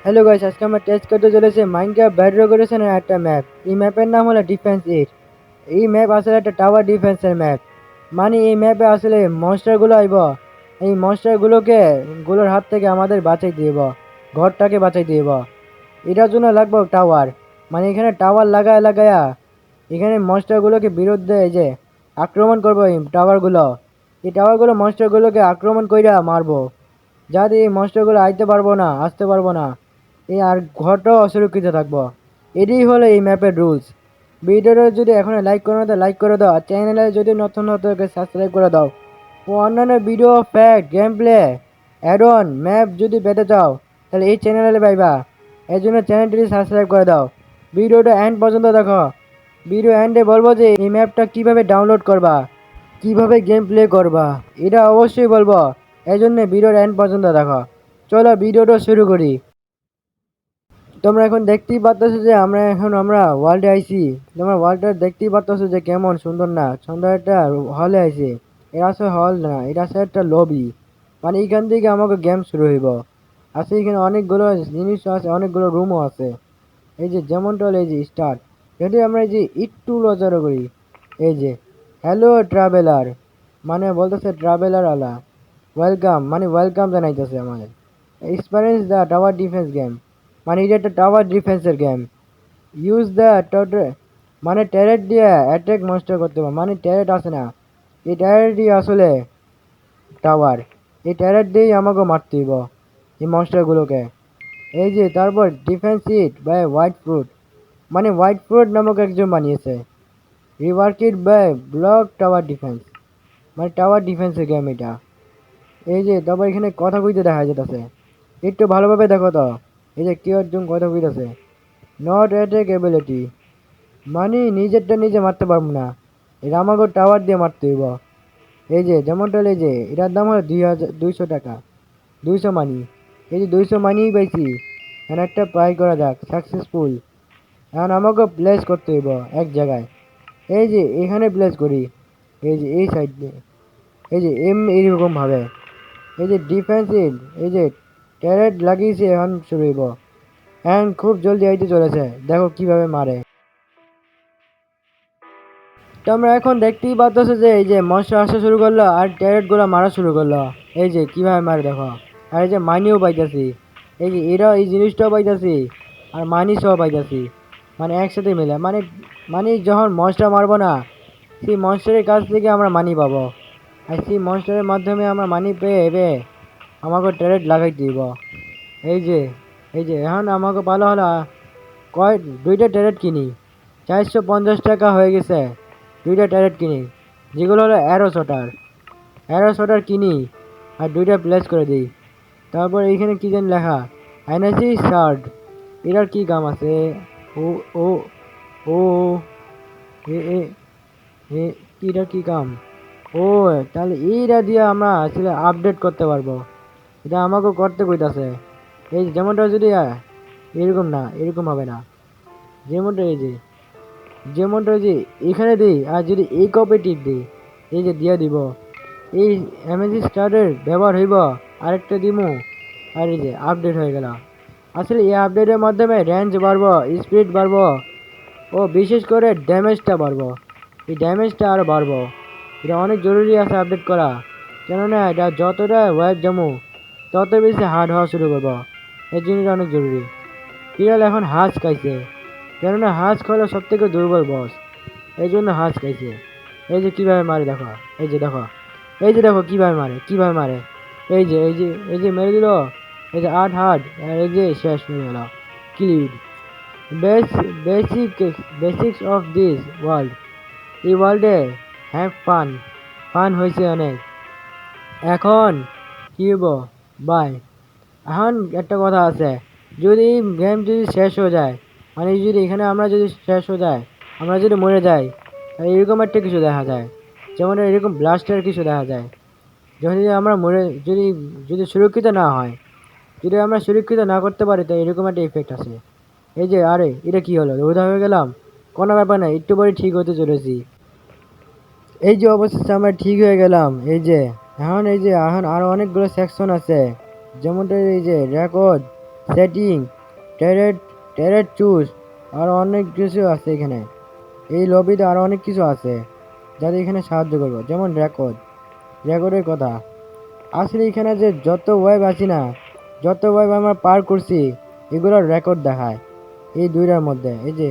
Hello guys, আজকে আমরা test করতে চলেছি মাইনক্রাফট বেডরক এডিশনের একটা ম্যাপ। এই ম্যাপের নাম হলো ডিফেন্স 8। এই ম্যাপ আসলে একটা টাওয়ার ডিফেন্সের ম্যাপ। মানে এই ম্যাপে আসলে মনস্টারগুলো আইব। এই গুলোর হাত থেকে আমাদের বাঁচাই দিব, ঘরটাকে বাঁচাই দিব। এটার জন্য লাগবে টাওয়ার। মানে এখানে টাওয়ার লাগায় লাগায়া এখানে মনস্টারগুলোকে বিরুদ্ধে এই যে আক্রমণ করবো এই টাওয়ারগুলো। এই টাওয়ারগুলো মনস্টারগুলোকে আক্রমণ কইরা মারবো, যাতে এই মনস্টারগুলো আসতে পারবো না। এই আর ঘরটাও অসুরক্ষিত থাকবো। এটাই হলো এই ম্যাপের রুলস। ভিডিওটা যদি এখনো লাইক করো না তো লাইক করে দাও, আর চ্যানেলে যদি নতুন নতুন সাবস্ক্রাইব করে দাও। ও অন্যান্য video, fact, game play, add on map যদি পেতে চাও তাহলে এই চ্যানেলে পাইবা। এর জন্য চ্যানেলটি সাবস্ক্রাইব করে দাও। ভিডিওটা এন্ড পর্যন্ত দেখো। ভিডিও এন্ডে বলবো যে এই ম্যাপটা কিভাবে ডাউনলোড করবা, কিভাবে গেম প্লে করবা, এটা অবশ্যই বলবো। এই জন্য ভিডিওর এন্ড পর্যন্ত দেখো। চলো ভিডিওটা শুরু করি। তোমরা এখন দেখতেই পারতেছো যে আমরা ওয়ার্ল্ডে আইছি। তোমরা ওয়ার্ল্ডটা দেখতেই পারতেছো যে কেমন সুন্দর, না সুন্দর একটা হলে আইছি। এটা আসলে হল না, এটা আসলে একটা লবি। মানে এখান থেকে আমাকে গেম শুরু হইব। আছে এখানে অনেকগুলো জিনিস আছে, অনেকগুলো রুমও আছে। এই যে যেমনটা হলো এই যে স্টার্ট, যদি আমরা এই যে একটু লজারও করি, এই যে হ্যালো ট্রাভেলার, মানে বলতেছে ট্রাভেলার আলা ওয়েলকাম, মানে ওয়েলকাম জানাইতেছে আমাদের। Experience the tower defence game, মানে এটা একটা টাওয়ার ডিফেন্সের গেম। ইউজ দ্য মানে ট্যারেট দিয়ে অ্যাটাক মনস্টার করতে পারো। মানে ট্যারেট আছে না, এই ট্যারেটই আসলে টাওয়ার। এই ট্যারেট দিয়েই আমাকে মারতে হইব এই মনস্টারগুলোকে। এই যে তারপর defence it by white fruit, মানে হোয়াইট ফ্রুট নামক একজন বানিয়েছে। রিভার্ক it by block tower defence, মানে টাওয়ার ডিফেন্সের গেম এটা। এই যে তারপর এখানে কথা কইতে দেখা যেতেছে, একটু ভালোভাবে দেখো তো। এই যে কেউ একজন কথা কইতেছে, নট অ্যাটাক এবিলিটি, মানে নিজেরটা নিজে মারতে পারবো না, এটা আমাকে টাওয়ার দিয়ে মারতে হইব। এই যে যেমনটা হলো, এই যে এটার দাম হলো 2,200 টাকা, 200 মানি। এই যে 200 মানিই পাইছি। এখন একটা ট্রাই করা যাক, সাকসেসফুল। এখন আমাকে প্লেস করতে হইব এক জায়গায়। এই যে এখানে প্লেস করি, এই যে এই সাইড দিয়ে, এই যে এইরকম ভাবে। এই যে ডিফেন্সিভ, এই যে ট্যারেট লাগিয়েছে, এখন শুরু হইব। এখন খুব জলদি আইতে চলেছে, দেখো কিভাবে মারে। তো আমরা এখন দেখতেই পাচ্ছি যে এই যে মনস্টার আসা শুরু করলো আর ট্যারেট গুলো মারা শুরু করলো। এই যে কিভাবে মারে দেখো। আর এই যে মানিও পাইতাছি, এই যে এরা এই জিনিসটাও পাইতাছি, আর মানি সহ পাইতাছি। মানে একসাথে মিলে, মানে মানে যখন মনস্টার মারবো না, সেই মনস্টারের কাছ থেকে আমরা মানি পাবো। আর সেই মনস্টারের মাধ্যমে আমরা মানি পেয়ে পেয়ে আমাকে ট্যারেট লাগাই দিব। এই যে এই যে এখন আমাকে ভালো হলো, কয় দুইটা ট্যারেট কিনি, 450 টাকা হয়ে গেছে। দুইটা ট্যারেট কিনি, যেগুলো হলো অ্যারো শটার কিনি, আর দুইটা প্লেস করে দিই। তারপর এইখানে কি যেন লেখা, এনার্জি শার্ড, এটার কি কাম আছে? ও ও ও এ এ এ এটার কি কাম? ও, তাহলে এইটা দিয়ে আমরা আসলে আপডেট করতে পারবো। এটা আমাকেও করতে কইতাছে। এই যেমনটা যদি এরকম না, এরকম হবে না। যেমনটা এই যে যেমনটা ওই যে এখানে দিই, আর যদি এই কপে টিপ দিই, এই যে দিয়ে দিব, এই এমএসি স্টারের ব্যবহার হইব। আরেকটা দিমু, আর এই যে আপডেট হয়ে গেল। আসলে এই আপডেটের মাধ্যমে রেঞ্জ বাড়বো, স্পিড বাড়বো, ও বিশেষ করে ড্যামেজটা বাড়বো। এই ড্যামেজটা আরও বাড়বো। এটা অনেক জরুরি আছে আপডেট করা, কেননা এটা যতটা ওয়েব জমু তত বেশি হার্ড হওয়া শুরু করবো। এই জিনিসটা অনেক জরুরি। বিড়াল এখন হাঁস খাইছে, কেননা হাঁস খাওয়ালো সব থেকে দুর্বল বস, এই জন্য হাঁস খাইছে। এই যে কিভাবে মারে দেখো, এই যে দেখো, এই যে দেখো কিভাবে মারে, কিভাবে মারে। এই যে এই যে এই যে মেরে দিল। এই যে 8 হার্ট, আর এই যে শেষ হয়ে গেল, কিলিড। Basic basics of this world, এই ওয়ার্ল্ডে হ্যাভ ফান, ফান হয়েছে অনেক। এখন কি হইব? বাই। এখন একটা কথা আছে, যদি গেম যদি শেষ হয়ে যায়, মানে যদি এখানে আমরা যদি শেষ হয়ে যায়, আমরা যদি মরে যাই, তাহলে এরকম একটা কিছু দেখা যায়, যেমন এরকম ব্লাস্টের কিছু দেখা যায়। যখন যদি আমরা মরে, যদি যদি সুরক্ষিত না হয়, যদি আমরা সুরক্ষিত না করতে পারি, তাই এরকম একটা ইফেক্ট আছে। এই যে আরে এটা কি হলো, রোধা হয়ে গেলাম। কোনো ব্যাপার না, একটু পরে ঠিক হতে চলেছি। এই যে অবশেষে আমরা ঠিক হয়ে গেলাম। এই যে এখন আরো অনেকগুলো সেকশন আছে, যেমনটা এই যে রেকর্ড, সেটিং, টেরেট টেরেট চুজ, আরও অনেক কিছু আছে এখানে। এই লবিতে আরও অনেক কিছু আছে যাতে এখানে সাহায্য করবো, যেমন রেকর্ডের কথা। আসলে এখানে যে যত ওয়েব আছি না, যত ওয়েব আমরা পার করছি, এগুলোর রেকর্ড দেখায় এই দুইটার মধ্যে। এই যে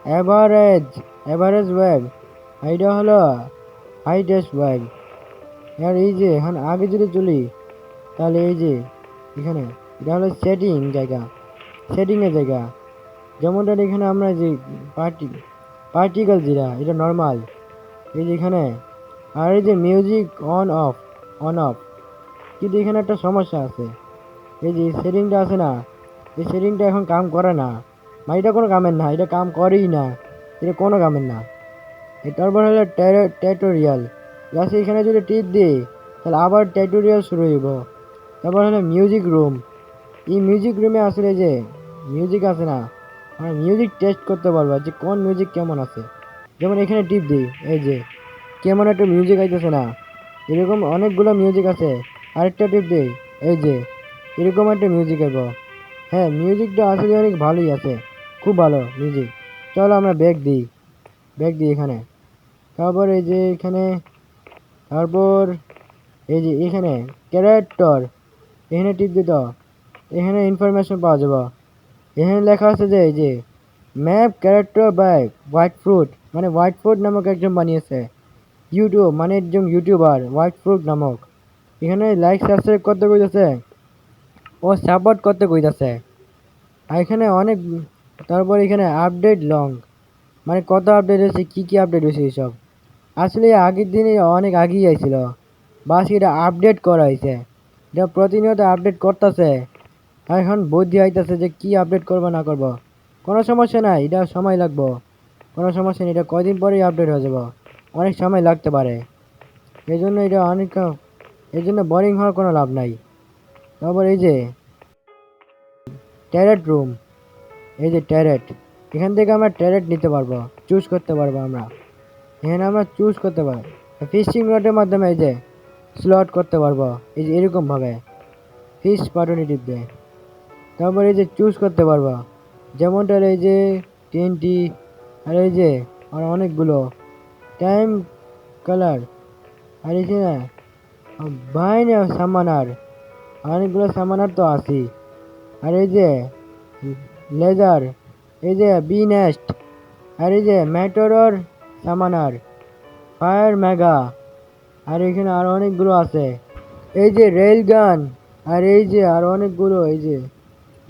অ্যাভারেজ অ্যাভারেজ ওয়েব, এইটা হলো হাইটেস্ট ওয়েব। আর এই যে এখন আগে যদি চলি, তাহলে এই যে এখানে এটা হলো সেটিংয়ের জায়গা। যেমনটা এখানে আমরা যে পার্টিকেল যেটা, এটা নর্মাল। এই যে এখানে আর এই যে মিউজিক অন অফ। কিন্তু এখানে একটা সমস্যা আছে, এই যে সেটিংটা আছে না, এই সেটিংটা এখন কাম করে না। মানে এটা কোনো কামের না, এটা কাম করেই না, এটা কোনো কামের না। তারপর হলো টিউটোরিয়াল, জাস্ট এখানে যদি টিপ দিই তাহলে আবার টিউটোরিয়াল শুরু হইব। তারপর হলো মিউজিক রুম। এই মিউজিক রুমে আসলে যে মিউজিক আছে না, আমরা মিউজিক টেস্ট করতে পারবো যে কোন মিউজিক কেমন আছে। যেমন এখানে টিপ দিই, এই যে কেমন একটা মিউজিক আইতেছে না, এরকম অনেকগুলো মিউজিক আছে। আরেকটা টিপ দিই, এই যে এরকম একটা মিউজিক আইব। হ্যাঁ, মিউজিকটা আসলে অনেক ভালোই আছে, খুব ভালো মিউজিক। চলো আমরা ব্যাগ দিই এখানে। তারপর এই যে এখানে, তারপর এই যে এখানে ক্যারেক্টর, এখানে টিপ দিত, এখানে ইনফরমেশন পাওয়া যাবে। এখানে লেখা আছে যে এই যে map character by white fruit, মানে হোয়াইট ফ্রুট নামক একজন বানিয়েছে। ইউটিউব মানে একজন ইউটিউবার হোয়াইট ফ্রুট নামক। এখানে লাইক সাবস্ক্রাইব করতে কইতেছে, ও সাপোর্ট করতে কইতেছে। আর এখানে অনেক, তারপর এখানে আপডেট লং, মানে কত আপডেট হয়েছে, কী আপডেট হয়েছে এইসব। আসলে আগের দিনে অনেক আগেই আইছিল, বাস এটা আপডেট করা হয়েছে, এটা প্রতিনিয়ত আপডেট করতেছে। আর এখন বুদ্ধি আইতেছে যে কি আপডেট করবো না করবো। কোনো সমস্যা নাই, এটা সময় লাগবো, কোনো সমস্যা নেই, এটা কয়দিন পরেই আপডেট হয়ে যাব, অনেক সময় লাগতে পারে। এই জন্য এটা অনেক, এই জন্য বোরিং হওয়ার কোনো লাভ নাই। তারপর এই যে ট্যারেট রুম, এই যে ট্যারেট, এখান থেকে আমরা ট্যারেট নিতে পারবো, চুজ করতে পারবো আমরা। এখানে আমরা চুজ করতে পারবো ফিশিং রডের মাধ্যমে, এই যে স্লট করতে পারবো, এই যে এরকমভাবে ফিশ বাটনে টিপবে। তারপর এই যে চুজ করতে পারবো, যেমনটার এই যে টিএনটি, আর এই যে আর অনেকগুলো টাইম কালার, আর এই যে না বাইনে সামানার, অনেকগুলো সামানার তো আছি। আর এই যে লেজার, এই যে বি নেস্ট, আর এই যে ম্যাটোরর সামানার, ফায়ার মেগা, আর এখানে আরো অনেকগুলো আছে। এই যে রেল গান, আর এই যে আরো অনেকগুলো, এই যে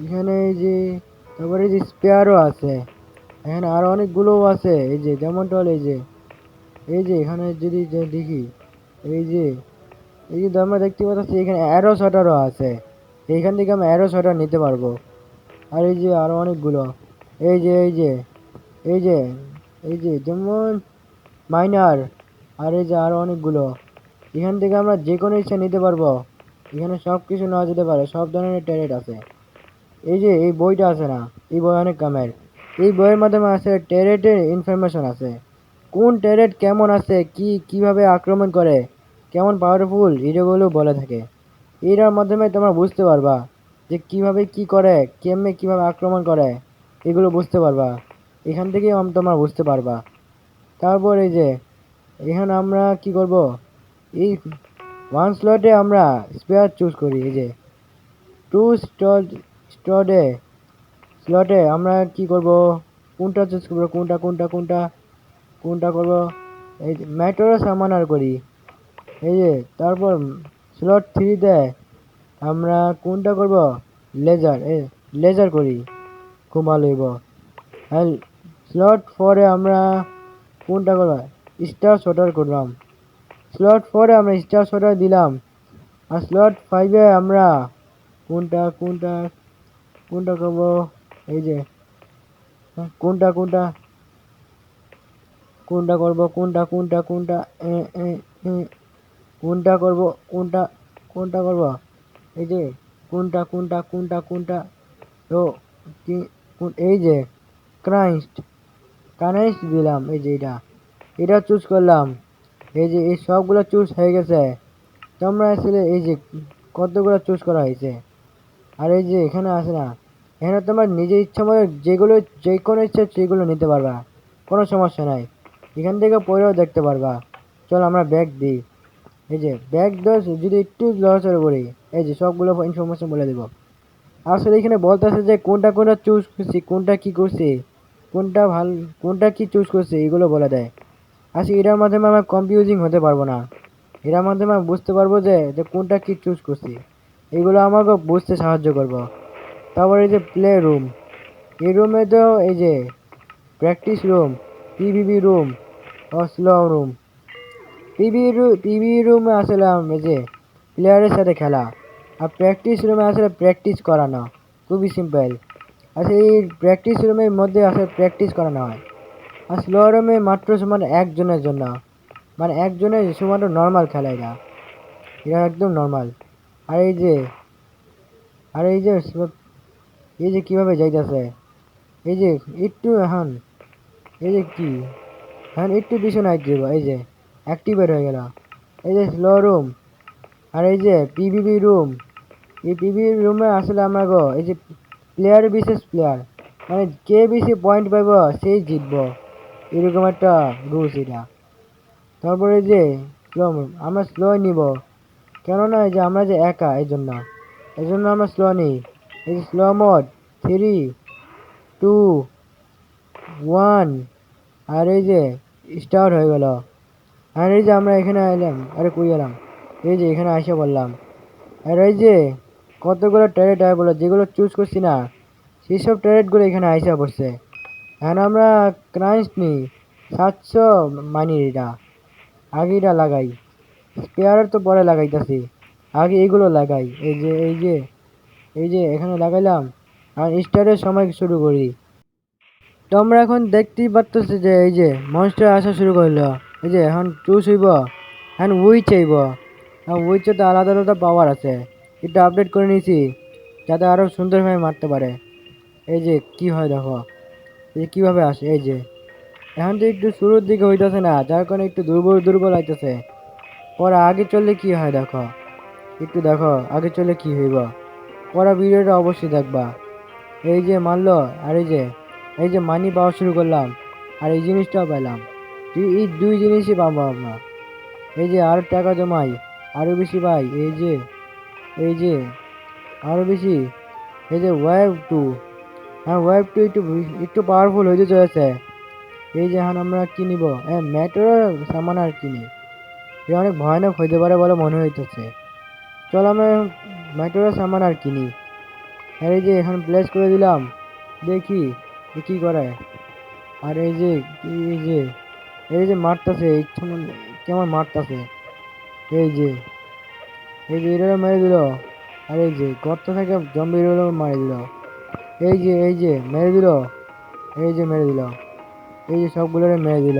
এখানে এই যে, তারপরে এই যে স্পেয়ারও আছে। এখানে আরো অনেকগুলো আছে, এই যে যেমনটা হলো এই যে এখানে যদি দেখি, এই যে আমরা দেখতে পাচ্ছি এখানে অ্যারো শটারও আছে, এইখান থেকে আমরা অ্যারো শটার নিতে পারবো। আর এই যে আরো অনেকগুলো, এই যে এই যে এই যে যেমন মাইনার, আর এই যে আরো অনেকগুলো, এখান থেকে আমরা যে কোনো ইচ্ছা নিতে পারবো। এখানে সব কিছু নেওয়া যেতে পারে, সব ধরনের ট্যারেট আছে। এই যে এই বইটা আছে না, এই বই অনেক কামের। এই বইয়ের মাধ্যমে আছে ট্যারেটের ইনফরমেশন আছে, কোন ট্যারেট কেমন আছে, কিভাবে আক্রমণ করে, কেমন পাওয়ারফুল, এগুলো বলে থাকে। এটার মাধ্যমে তোমরা বুঝতে পারবা যে কিভাবে কি করে, কেমনে কিভাবে আক্রমণ করে, এগুলো বুঝতে পারবা। এখান থেকেই তোমরা বুঝতে পারবা। তারপর এই যে এখানে আমরা কি করব, এই ওয়ান স্লটে আমরা স্পেয়ার চুজ করি। এই যে টু স্লটে স্লটে আমরা কি করব, কোনটা চুজ করবো, কোনটা করব। এই যে ম্যাটোরও সামানার করি। এই যে তারপর স্লট থ্রিতে আমরা কোনটা করব, লেজার করি, খুব ভালো হইব। আর স্লট ফোরে আমরা কোনটা করব, স্টার শটার করলাম। স্লট ফোরে আমরা স্টার শটার দিলাম। আর স্লট ফাইভে আমরা কোনটা কোনটা কোনটা করব, এই যে কোনটা কোনটা কোনটা করব, কোনটা এ, এ, এ, কোনটা করব, কোনটা করব, এই যে কোনটা তো এই যে ক্রাইস্ট কানেক্ট দিলাম। এই যে এটা চুজ করলাম। এই যে এই সবগুলো চুজ হয়ে গেছে। তোমরা আসলে এই যে কতগুলো চুজ করা হয়েছে, আর এই যে এখানে আসে না, এখানে তোমার নিজের ইচ্ছা মতো যেগুলো যে কোনো ইচ্ছা সেগুলো নিতে পারবা, কোনো সমস্যা নাই। এখান থেকে পড়েও দেখতে পারবা। চল আমরা ব্যাগ দিই। এই যে ব্যাগ দোষ যদি একটু লড়াচড়া করি, এই যে সবগুলো ইনফরমেশন বলে দেবো। আসলে এখানে বলতেছে যে কোনটা কোনটা চুজ করছি, কোনটা কি করছি, কোনটা ভালো, কোনটা কি চুজ করছি, এগুলো বলে দেয়। আসলে এটার মাধ্যমে আমরা কনফিউজিং হতে পারবো না। এটার মাধ্যমে আমরা বুঝতে পারবো যে যে কোনটা কি চুজ করছি। এগুলো আমাকে বুঝতে সাহায্য করবো। তারপর এই যে প্লে রুম, এই রুমে তো এই যে প্র্যাকটিস রুম, পিভিবি রুম ও স্লো রুম। পিভি রুমে আসলে এই যে প্লেয়ারের সাথে খেলা, আর প্র্যাকটিস রুমে আসলে প্র্যাকটিস করানো, খুবই সিম্পল। আসলে এই প্র্যাকটিস রুমের মধ্যে আসলে প্র্যাকটিস করানো হয়। আর স্লো রুমে মাত্র সমান একজনের জন্য, মানে একজনের শুধুমাত্র নর্মাল খেলা, এটা এটা একদম নর্মাল। আর এই যে আর এই যে কিভাবে যাইতেছে, এই যে একটু এখন এই যে কি এখন একটু পিছনে আইতে দেবো, এই যে অ্যাক্টিভেট হয়ে গেল। এই যে স্লো রুম, আর এই যে পিভিবি রুম। এই পিভিবি রুমে আসলে আমরা গো এই যে প্লেয়ার বিশেষ প্লেয়ার, মানে কে বেশি পয়েন্ট পাইব সেই জিতব, এরকম একটা রুলস এটা। তারপরে যে স্লো, আমরা স্লো নিব, কেননা এই যে আমরা যে একা, এই জন্য আমরা স্লো নিই। এই যে স্লো মোড 3, 2, 1, আর এই যে স্টার্ট হয়ে গেল। আর এই যে আমরা এখানে এলাম, আরে কই এলাম, এই যে এখানে এসে বললাম। আর এই যে কতগুলো ট্যারেট আয় বলো, যেগুলো চুজ করছি না সেই সব ট্যারেটগুলো এখানে আইসা পড়ছে। এখন আমরা ক্রাঞ্চ নিই 700 মানি, এটা আগে এটা লাগাই, স্পেয়ার তো পরে লাগাইতেছি, আগে এগুলো লাগাই। এই যে এখানে লাগাইলাম, আর স্টার্টের সময় শুরু করি। তো আমরা এখন দেখতেই পারতেছি যে এই যে মনস্টার আসা শুরু করলো। এই যে এখন চুজ হইব, এখন উইচ আইব। উইচে তো আলাদা আলাদা পাওয়ার আছে, এটা আপডেট করে নিয়েছি যাতে আরো সুন্দরভাবে মারতে পারে। এই যে কি হয় দেখো, এই যে কিভাবে আসে। এই যে এখন তো একটু শুরুর দিকে হইতেছে না, যার কারণে একটু দুর্বল দুর্বল হইতেছে। পরে আগে চললে কি হয় দেখো, একটু দেখো আগে চলে কি হইব। পরে ভিডিওটা অবশ্যই দেখবা। এই যে মারলো, আর এই যে মানি পাওয়া শুরু করলাম, আর এই জিনিসটাও পেলাম। এই দুই জিনিসই পাবো আমরা। এই যে আরো টাকা জমাই, আরো বেশি পাই। এই যে আরো বেশি। এই যে ওয়েভ 2, হ্যাঁ ওয়েভ 2 একটু একটু পাওয়ারফুল হইতে চলেছে। এই যে এখন আমরা কি নিব, ম্যাটেরও সামান আর কিনি, এটা অনেক ভয়ানক হইতে পারে বলে মনে হইতেছে। চল আমরা ম্যাটেরও সামান আর কিনি। আর এই যে এখন প্লেস করে দিলাম, দেখি কি করে। আর এই যে এই যে মারতাছে ইচ্ছা কেমন মারতাছে। এই যে এটা মেরে দিল, আর এই যে গর্ত থেকে জম্বি মারি দিল। এই যে মেরে দিল, এই যে মেরে দিল, এই যে সবগুলোরে মেরে দিল।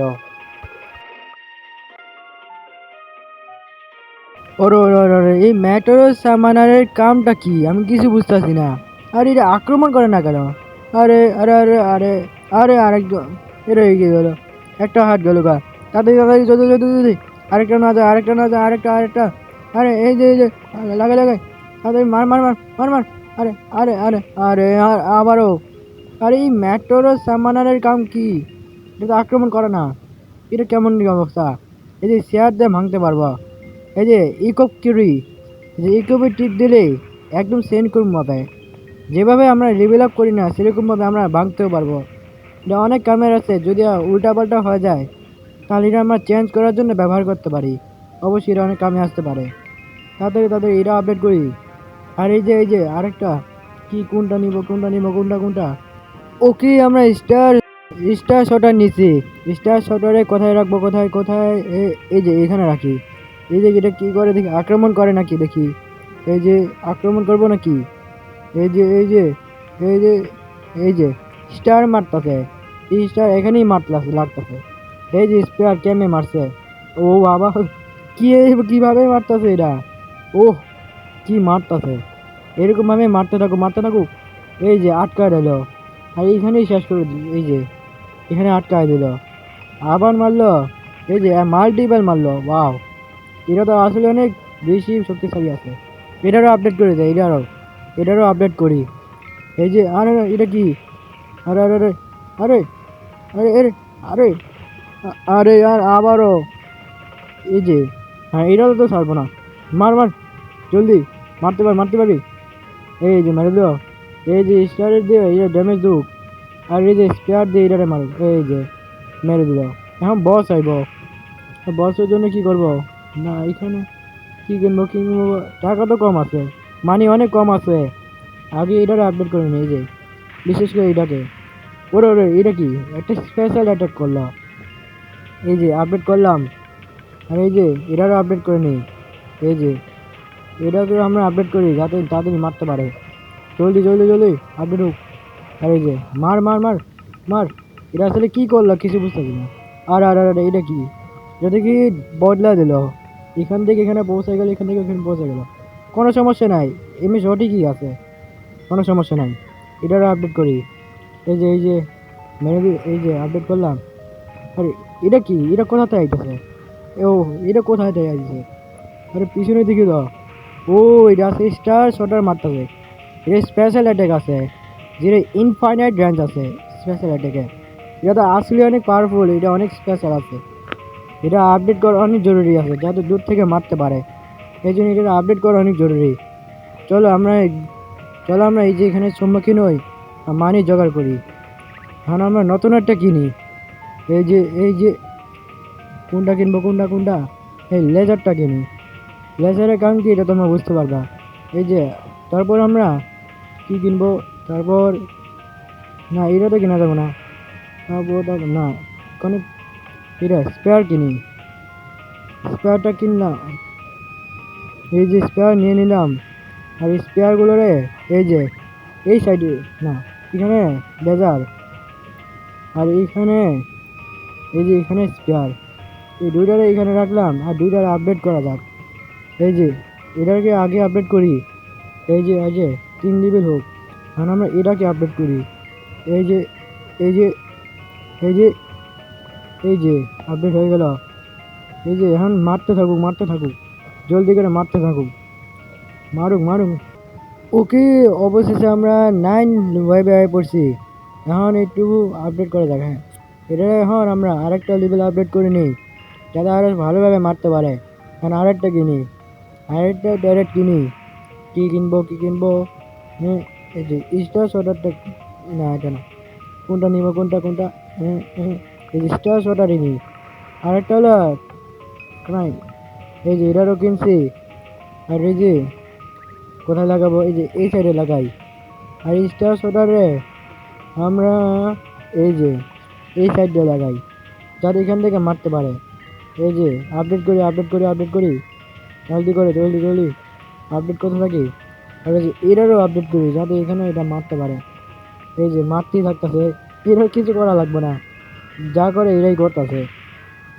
ওরে ওরে ওরে ওরে, এই ম্যাটোর সামানারের কামটা কি আমি কিছু বুঝতেছি না। আর এটা আক্রমণ করে না কেন? আরে আরে আরে আরে আরে আরেকজন এটা এগিয়ে গেল, একটা হাত গেল গা। তাড়াতাড়ি তাড়াতাড়ি যদি যদি যদি আরেকটা না যায়, আরেকটা না যায়, আরেকটা। আরে এই যে লাগাই লাগাই, তাড়াতাড়ি মার মার মার মার মার। আরে আরে আরে আরে আবারও। আরে এই ম্যাটোর সামানারের কাম কি? এটা তো আক্রমণ করে না, এটা কেমন অবস্থা? এই যে শেয়ার দিয়ে ভাঙতে পারবো। এই যে ইকোপ কিউরি, যে ইকোপে টিপ দিলে একদম সেন্ড করুন হবে। যেভাবে আমরা লেভেল আপ করি না সেরকমভাবে আমরা ভাঙতেও পারবো। এটা অনেক কামের আছে, যদি উল্টাপাল্টা হয়ে যায় তাহলে এটা আমরা চেঞ্জ করার জন্য ব্যবহার করতে পারি। অবশ্যই এটা অনেক কামে আসতে পারে। তাড়াতাড়ি তাড়াতাড়ি এটা আপডেট করি। আর এই যে আরেকটা কি, কোনটা ওকে, আমরা স্টার স্টার শটার নিচ্ছি। স্টার শটারে কোথায় রাখবো, কোথায় কোথায় এই যে এখানে রাখি। এই যে এটা কি করে দেখি, আক্রমণ করে নাকি দেখি। এই যে আক্রমণ করবো নাকি? এই যে এই যে এই যে এই যে স্টার মারতাছে, এই স্টার এখানেই মারতাছে লাগতাছে। এই যে স্পেয়ার কেমনে মারছে, ও বাবা, কি কিভাবে মারতাছে এটা, ওহ কি মারতাছে। এরকম ভাবে মারতে থাকুক। এই যে আটকায় দিল, আর এইখানেই শেষ করে দিল। এই যে এখানে আটকায় দিল, আবার মারলো। এই যে মাল্টিপল মারলো, ওয়াও, এটা তো আসলে অনেক বেশি শক্তিশালী আছে। এটারও আপডেট করে দেয়, এটারও এটারও আপডেট করি। এই যে আরে আরে, এটা কি? আরে আরে আরে আরে আরে আরে আরে আরে আর আবারও এই যে, হ্যাঁ এটাও তো ছাড়বো না। মার মার, জলদি মারতে পারবি। এই যে মেরে দিও। এই যে স্টারের দিয়ে এটা ড্যামেজ দুক, আর এই যে স্পেয়ার দিয়ে এটারে মারো। এই যে মেরে দিল। এখন বস আইব, বসের জন্য কি করব? না এখানে কি কিনবো? টাকা তো কম আছে, মানি অনেক কম আছে। আগে এটারে আপডেট করে নি। এই যে বিশেষ করে এটাকে, ওরে ওরে এটা কি একটা স্পেশাল অ্যাটাক করলো। এই যে আপডেট করলাম। আর এই যে এটারও আপডেট করে নিই। এই যে এটাকে আমরা আপডেট করি যাতে তাড়াতাড়ি মারতে পারে। জলদি জলদি জলদি আপডেট হোক। আর এই যে মার মার মার মার। এটা আসলে কি করলো কিছু বুঝতেছি না। আর আর আর এটা কি? এটা কি বদলা দিল? এখান থেকে এখানে পৌঁছে গেল, এখান থেকে ওখানে পৌঁছে গেল। কোনো সমস্যা নাই, এমনি সঠিকই আছে, কোনো সমস্যা নাই। এটারও আপডেট করি। এই যে মেরে এই যে আপডেট করলাম। আরে এটা কি? এটা কোথা থেকে আইতেছে? ও, এটা কোথায় থেকে আইতেছে? আরে পিছনে দিকে দাও। ও, এটা আছে স্টার শটার মারতেছে। এটা স্পেশাল অ্যাটাক আছে, যেটা ইনফাইনাইট রেঞ্জ আছে স্পেশাল অ্যাটাকে। এটা তো আসলে অনেক পাওয়ারফুল, এটা অনেক স্পেশাল আছে। এটা আপডেট করা অনেক জরুরি আছে যাতে দূর থেকে মারতে পারে। এই জন্য এটা আপডেট করা অনেক জরুরি। চলো আমরা চলো আমরা এই যে এখানে সম্মুখীন হই, মানি জোগাড় করি। এখন আমরা নতুন একটা কিনি। এই যে কোনটা কিনবো? কোনটা? এই লেজারটা কিনি। লেজারের কারণ কি এটা তোমরা বুঝতে পারবা। এই যে তারপর আমরা কি কিনবো? তারপর না, এটা তো কেনা যাবে না। না, কোনো এটা স্পেয়ার কিনি। স্পেয়ারটা কিনলাম। এই যে স্পেয়ার নিয়ে নিলাম। আর স্পেয়ারগুলো রে, এই যে এই সাইডে, না এখানে লেজার, আর এইখানে এই যে এখানে স্পেয়ার। এই দুইটারে এখানে রাখলাম, আর দুইটারে আপডেট করা যাক। এই যে এটাকে আগে আপডেট করি। এই যে 3 লেভেল হোক। এখন আমরা এটাকে আপডেট করি। এই যে এই যে এই যে এই যে আপডেট হয়ে গেল। এই যে এখন মারতে থাকুক, জলদি করে মারতে থাকুক, মারুক। ওকে, অবশেষে আমরা 9 ওয়েবে আয় পড়ছি। এখন একটু আপডেট করা যাক। হ্যাঁ, এটা এখন আমরা আরেকটা লেভেল আপডেট করে নিই যাতে আরো ভালোভাবে মারতে পারে। এখন আরেকটা ডাইরেক্ট কিনি। কি কিনবো? এই যে স্টার শটারটা, না এটা না। কোনটা নিব? কোনটা? এই যে স্টার শটারই নিই। আরেকটা হলো ক্রাইম। এই যে এটারও কিনছি। আর এই যে কোথায় লাগাবো? এই যে এই সাইডে লাগাই। আর স্টার শটারে আমরা এই যে এই সাইড দিয়ে লাগাই যাতে এখান থেকে মারতে পারে। এই যে আপডেট করি। জলদি আপডেট করতে থাকি। আর এই যে এটারও আপডেট করি যাতে এখানে এটা মারতে পারে। এই যে মারতেই থাকতেছে, এটার কিছু করা লাগবে না, যা করে এটাই করতেছে।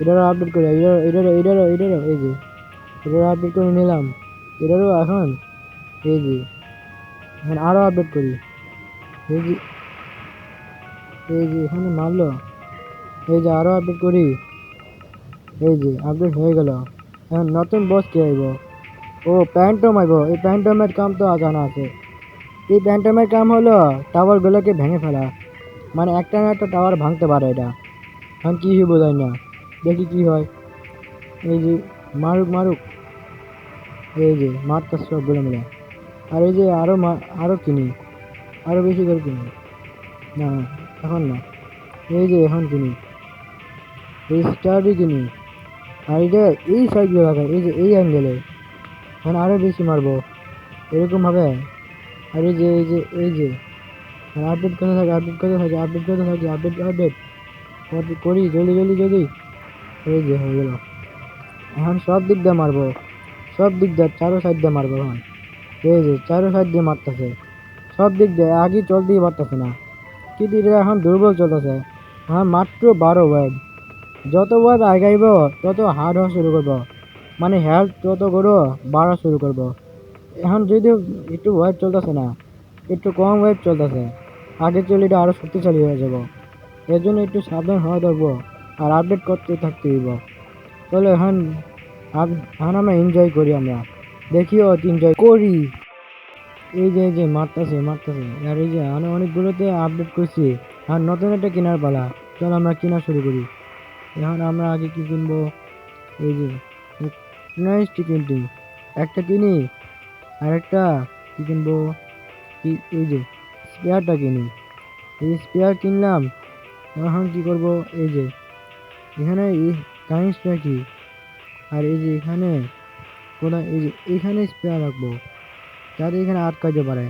এটারও আপডেট করি। এটারও এই যে এটারও আপডেট করে নিলাম। এটারও এখন এই যে এখন আরও আপডেট করি। এই যে এখানে মারলো। এই যে আরও আপডেট করি। এই যে আপডেট হয়ে গেল। এখন নতুন বস কে আইব? ও, প্যান্টম আইব। এই প্যান্টমের কাম তো জানা আছে। এই প্যান্টমের কাম হলো টাওয়ারগুলোকে ভেঙে ফেলা, মানে একটা না একটা টাওয়ার ভাঙতে পারে এটা। এখন কি বোঝাই না, দেখি কি হয়। এই যে মারুক। এই যে মারতে সবগুলো মিলে। আর এই যে আরো কিনি, আরো বেশি করে কিনি। না, এখন না। এই যে এখন কিনি, এই স্টারই কিনি। আর এটা এই সাইড দিয়ে লাগাই, এই যে এই অ্যাঙ্গেলে। এখন আরো বেশি মারবো এরকম ভাবে। আর এই যে আপডেট আপডেট করি জলদি। এই যে হয়ে গেল। এখন সব দিক দিয়ে মারবো, সব দিক দিয়ে চারো সাইড দিয়ে মারবো এখন। এই যে চারো সাইড দিয়ে মারতেছে, সব দিক দিয়ে আগে চলতেই পারতেছে না, কিন্তু এটা এখন দুর্বল চলতেছে। হ্যাঁ, মাত্র 12 ওয়েব। যত ওয়েব আগাইব তত হার্ড হওয়া শুরু করবো, মানে হেলথ তত করে বাড়া শুরু করবো। এখন যদি একটু ওয়েব চলতেছে না, একটু কম ওয়েব চলতেছে, আগে চলে এটা আরো শক্তিশালী হয়ে যাব। এর জন্য একটু সাবধান হওয়া দরবো, আর আপডেট করতে থাকতে হইব। চলো এখন আমরা এনজয় করি, আমরা দেখিও এনজয় করি। এই যে মারতাছে মারতাছে, আর এই যে আমি অনেকগুলোতে আপডেট করছি, আর নতুন একটা কেনার পালা। চল আমরা কেনা শুরু করি। এখন আমরা আগে কি কিনবো? এই যে নাইস কিনটি একটা কিনি, আর একটা কি কিনবো? এই যে স্পেয়ারটা কিনি। এই স্পেয়ার কিনলাম। এখন কি করব? এই যে এখানে কাহিনিটা কি, আর এই যে এখানে কোথায়, এই যে এখানে স্পেয়ার রাখবো যাতে এখানে আটকাইতে পারে।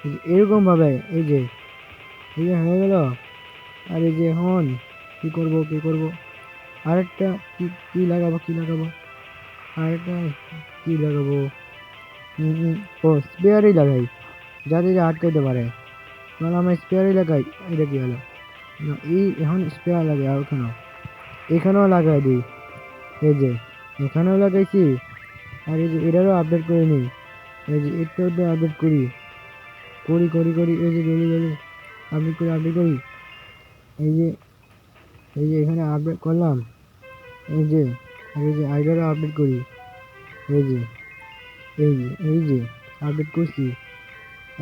এই যে এরকম ভাবে এই যে হয়ে গেল। আর এই যে এখন কি করব? আরেকটা কি লাগাবো? আরেকটা কি লাগাবো? ও স্পেয়ারই লাগাই, যাতে এটা আটকাইতে পারে। তাহলে আমরা স্পেয়ারই লাগাই। এটা কি হলো? না, এই এখন স্পেয়ার লাগে আর এখানেও লাগাই দিই। এই যে এখানেও লাগাইছি, আর এই যে এটারও আপডেট করে নিই। এই যে এটাও তো আপডেট করি। এই যে জলদি আপডেট করি। এই যে এখানে আপডেট করলাম। এই যে আইডারও আপডেট করি। এই যে এই যে আপডেট করছি।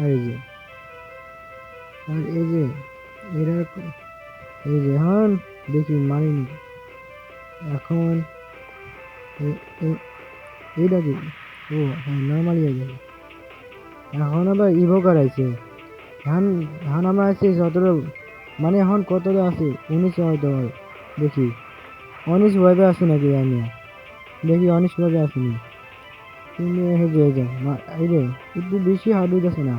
আর এই যে এটা, এই যে এখন দেখি মানিনি। এখন এইটা কি? ও হ্যাঁ, নর্মালি হয়ে যাবে। এখন আবার ইভোকার আছে। এখন এখন আমরা আছি 17, মানে এখন কত আছে? 19 হয়তো হয়। দেখি 19 ওয়েবে আছে নাকি আমি দেখি 19 ওয়েবে আসেনি। কিন্তু এই যে একটু বেশি হার্ড হইতেছে না?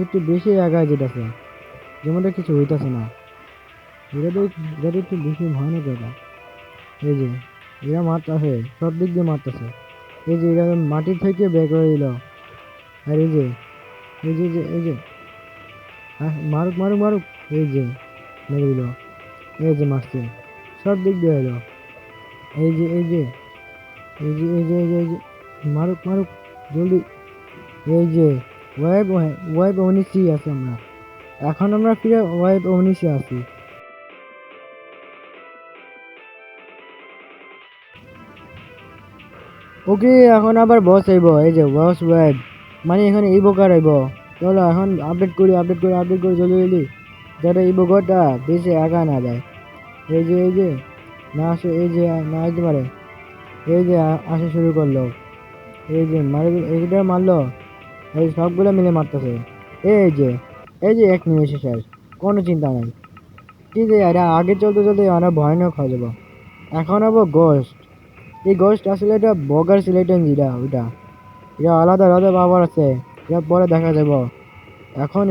একটু বেশি আগায় যেতেছে, যেমনটা কিছু হইতেছে না। এটা একটু বেশি ভয়ানক জায়গা। এই যে এরা মারতেছে, সব দিক দিয়ে মারতেছে। এই যে এরা মাটির থেকে বের করে দিল। আর এই যে মারুক। এই যে মেরে দিল। এই যে মারছে, সব দিক দিয়ে এলো। এই যে এই যে এই যে এই যে এই যে এই যে মারুক জলদি। এই যে ওয়েব 19 আছে আমরা। এখন আমরা ফিরে ওয়েব 19 আছি। ওকে, এখন আবার বস আইব। এই যে বস ওয়েব, মানে এখানে ইবোকার আইব। চলো এখন আপডেট করি জলদি যাতে ইবোকারটা বেশি আগা না যায়। এই যে না আসে, এই যে না আসতে পারে। এই যে আসা শুরু করলো। এই যে এইটা মারলো। এই সবগুলো মিলে মারতেছে। এই যে এক নিমেষে শেষ, কোনো চিন্তা নাই। কি যে এটা আগে চলতে অনেক ভয়ানক হয়ে যাবো। এখন আবার গোস্ট। এই গোস্ট আসলে এটা বগার সিলেটেন, যেটা ওইটা এটা আলাদা আলাদা পাওয়ার আছে। এটা পরে দেখা যাব। এখন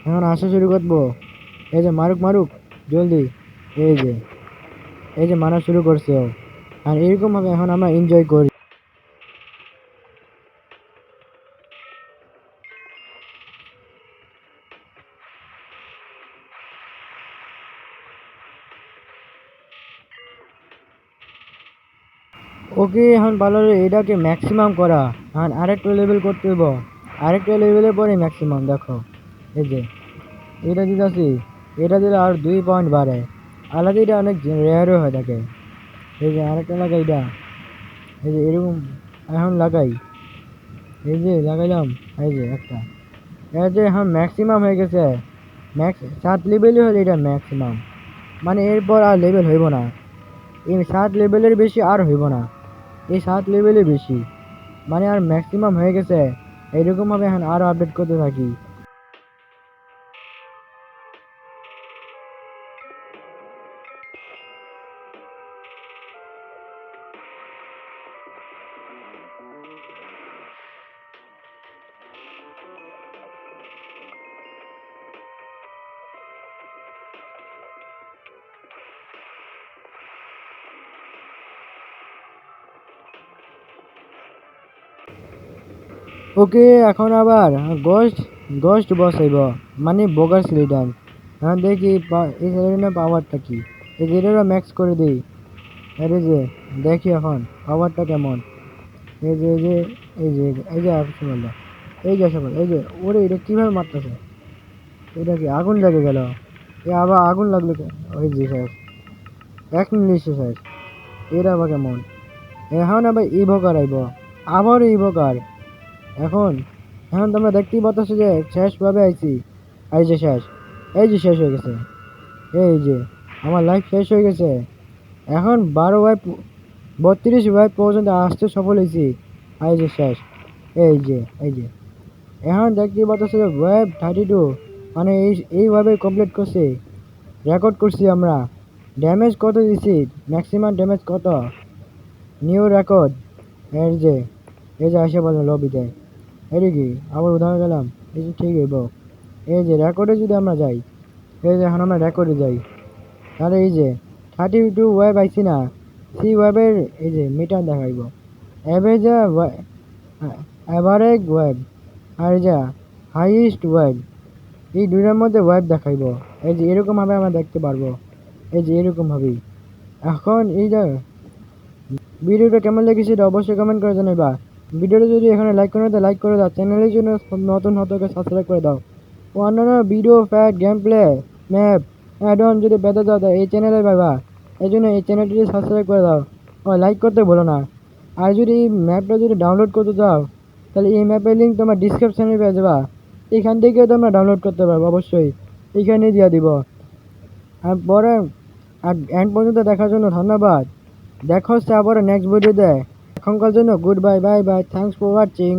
এখন আসা শুরু করবো। এই যে মারুক জলদি। এই যে মারা শুরু করছে ও। আর এরকম ভাবে এখন আমরা এনজয় করি। ওকে, এখন ভালো এটাকে ম্যাক্সিমাম করা। আর আরেকটা লেভেল করতে হইব। আরেকটা লেভেলের পরে ম্যাক্সিমাম দেখো। এই যে এটা দিতেছি, এটা দিলে আর 2 পয়েন্ট বাড়ে। আলাদা এটা অনেক রেয়ারও হয়ে থাকে। এই যে আরেকটা লাগাই এটা। এই যে এরকম এখন লাগাই। এই যে লাগাইলাম। এই যে একটা, এই যে এখন ম্যাক্সিমাম হয়ে গেছে। 7 লেভেলই হলে এটা ম্যাক্সিমাম, মানে এরপর আর লেভেল হইব না। এই 7 লেভেলের বেশি আর হইব না। এই 7 লেভেলে বেশি, মানে আর ম্যাক্সিমাম হয়ে গেছে। এইরকম ভাবে এখন আরো আপডেট করতে থাকি। ওকে, এখন আবার গোস্ট গোস্ট বস আইব, মানে বোগার সিলিডান। এখন দেখি এই সিলিডানের পাওয়ারটা কি। এই যে এটারও ম্যাক্স করে দিই। আর এই যে দেখি এখন পাওয়ারটা কেমন। এই যে আসছে বললো। এই যে আসে বললো। এই যে ওরে, এটা কিভাবে মারতেছে? এটা কি আগুন লেগে গেল? এ আবার আগুন লাগলো ওই যে শেষ, 1 মিনিট শেষ। এটা আবার কেমন? এখন আবার ইভোকার আইব, আবার ইভোকার। এখন এখন তোমরা দেখতেই পাচ্ছ যে শেষভাবে আইছি। এই যে শেষ, এই যে শেষ হয়ে গেছে, এই যে আমার লাইফ শেষ হয়ে গেছে। এখন 12 ওয়েব 32 ওয়েব পর্যন্ত আসতে সফল হয়েছি। এই যে শেষ, এই যে এখন দেখতেই পাচ্ছ যে ওয়েব 32 মানে এইভাবে কমপ্লিট করছি, রেকর্ড করছি আমরা। ড্যামেজ কত দিছি, ম্যাক্সিমাম ড্যামেজ কত, নিউ রেকর্ড। এই যে আসে বলো লবিতে, এই কি আবার উদাহরণ গেলাম, এই যে ঠিক হইব। এই যে রেকর্ডে যদি আমরা যাই, এই যে এখন আমরা রেকর্ডে যাই, তাহলে এই যে 32 ওয়েব আইছি না, সি ওয়েবের এই যে মিটার দেখাইব, অ্যাভারেজ অ্যাভারেজ ওয়েব আর এই যে হাইয়েস্ট ওয়েব, এই দুইটার মধ্যে ওয়েব দেখাইব। এই যে এরকমভাবে আমরা দেখতে পারবো, এই যে এরকমভাবেই। এখন এই যে ভিডিওটা কেমন লেগেছে এটা অবশ্যই কমেন্ট করে জানাবা। ভিডিওটা যদি এখানে লাইক করে দাও, লাইক করে দাও, চ্যানেলের জন্য নতুন হতে সাবস্ক্রাইব করে দাও। ও অন্যান্য video fat game play map add on যদি পেতে দাও এই চ্যানেলে পাবা। এই জন্য এই চ্যানেলটি সাবস্ক্রাইব করে দাও ও লাইক করতে ভুলো না। আর যদি এই ম্যাপটা যদি ডাউনলোড করতে চাও, তাহলে এই ম্যাপের লিঙ্ক তোমার ডিসক্রিপশনে পেয়ে যাবা, এখান থেকে তোমরা ডাউনলোড করতে পারবে অবশ্যই, এখানেই দিয়ে দিব। আর পরে আর এন্ড পর্যন্ত দেখার জন্য ধন্যবাদ। দেখা হচ্ছে আবার নেক্সট ভিডিওতে। এখনকার জন্য good bye, bye bye, thanks for watching.